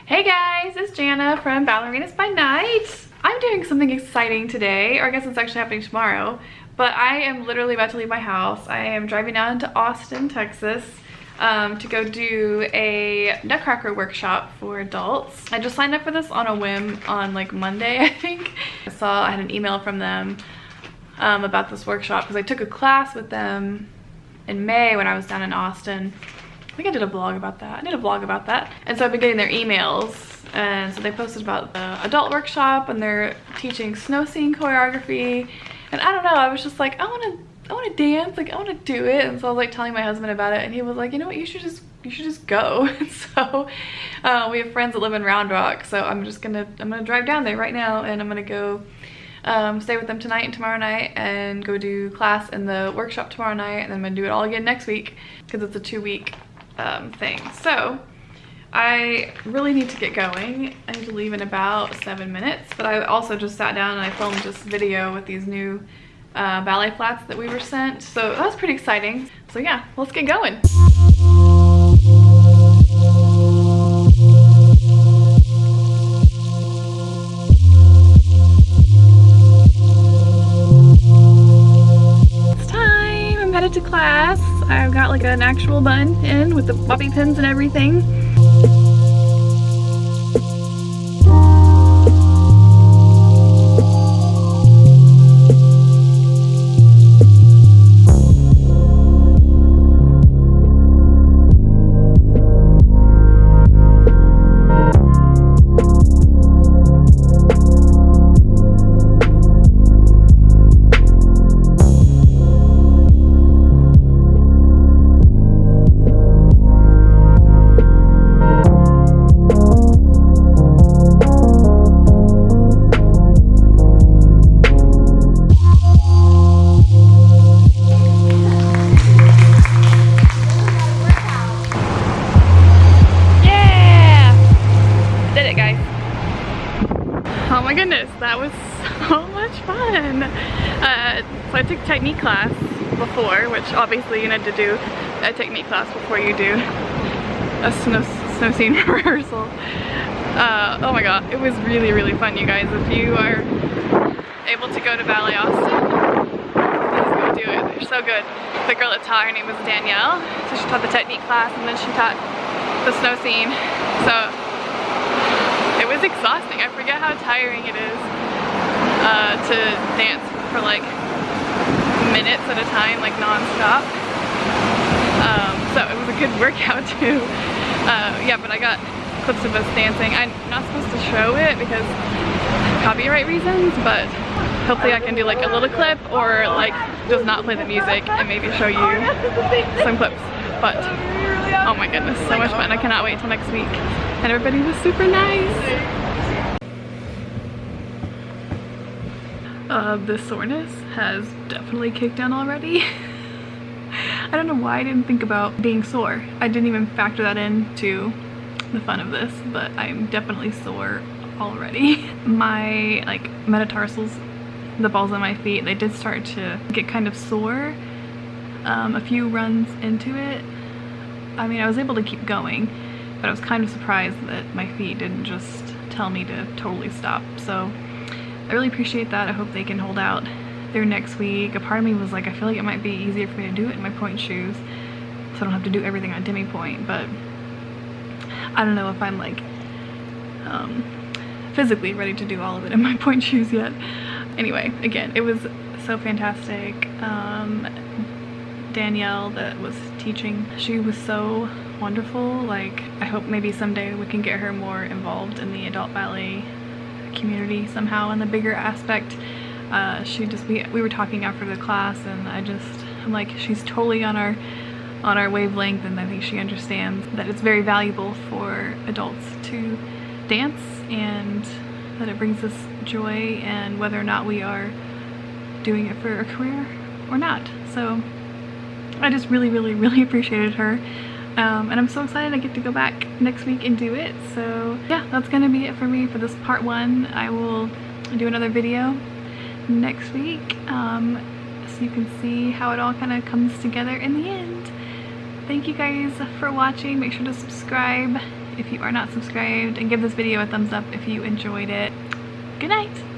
Hey guys, it's Jana from Ballerinas by Night. I'm doing something exciting today, or I guess it's actually happening tomorrow, but I am literally about to leave my house. I am driving down to Austin, Texas to go do a Nutcracker workshop for adults. I just signed up for this on a whim on like Monday, I think. I had an email from them about this workshop because I took a class with them in May when I was down in Austin. I think I did a vlog about that. And so I've been getting their emails, and so they posted about the adult workshop, and they're teaching snow scene choreography. And I don't know, I was just like, I want to dance, like I want to do it. And so I was like telling my husband about it, and he was like, you know what, you should just go. And so we have friends that live in Round Rock, so I'm gonna drive down there right now, and I'm gonna go stay with them tonight and tomorrow night, and go do class in the workshop tomorrow night, and then I'm gonna do it all again next week because it's a 2-week thing. So I really need to get going. I need to leave in about 7 minutes, but I also just sat down and I filmed this video with these new ballet flats that we were sent, so that was pretty exciting. So yeah, let's get going. To class. I've got like an actual bun in with the bobby pins and everything. Oh my goodness, that was so much fun. So I took technique class before, which obviously you need to do a technique class before you do a snow scene rehearsal. Oh my god, it was really fun, you guys. If you are able to go to Ballet Austin, please go do it. They're so good. The girl that taught, her name was Danielle, so she taught the technique class and then she taught the snow scene. So it was exhausting. I forget how tiring it is to dance for like minutes at a time, like non-stop. So it was a good workout too. Yeah, but I got clips of us dancing. I'm not supposed to show it because copyright reasons, but hopefully I can do like a little clip or like just not play the music and maybe show you some clips. But oh my goodness, so much fun. I cannot wait till next week. And everybody was super nice. The soreness has definitely kicked in already. I don't know why I didn't think about being sore. I didn't even factor that into the fun of this, but I'm definitely sore already. My like metatarsals, the balls on my feet, they did start to get kind of sore a few runs into it. I mean, I was able to keep going, but I was kind of surprised that my feet didn't just tell me to totally stop. So I really appreciate that. I hope they can hold out through next week. A part of me was like, I feel like it might be easier for me to do it in my point shoes, so I don't have to do everything on demi point, but I don't know if I'm like physically ready to do all of it in my point shoes yet. Anyway, again, it was so fantastic. Danielle that was teaching, she was so wonderful. Like, I hope maybe someday we can get her more involved in the adult ballet community somehow in the bigger aspect. We were talking after the class, and I'm like, she's totally on our wavelength, and I think she understands that it's very valuable for adults to dance and that it brings us joy, and whether or not we are doing it for a career or not. So I just really appreciated her, and I'm so excited I get to go back next week and do it. So yeah, that's gonna be it for me for this part 1. I will do another video next week so you can see how it all kind of comes together in the end. Thank you guys for watching. Make sure to subscribe if you are not subscribed, and give this video a thumbs up if you enjoyed it. Good night.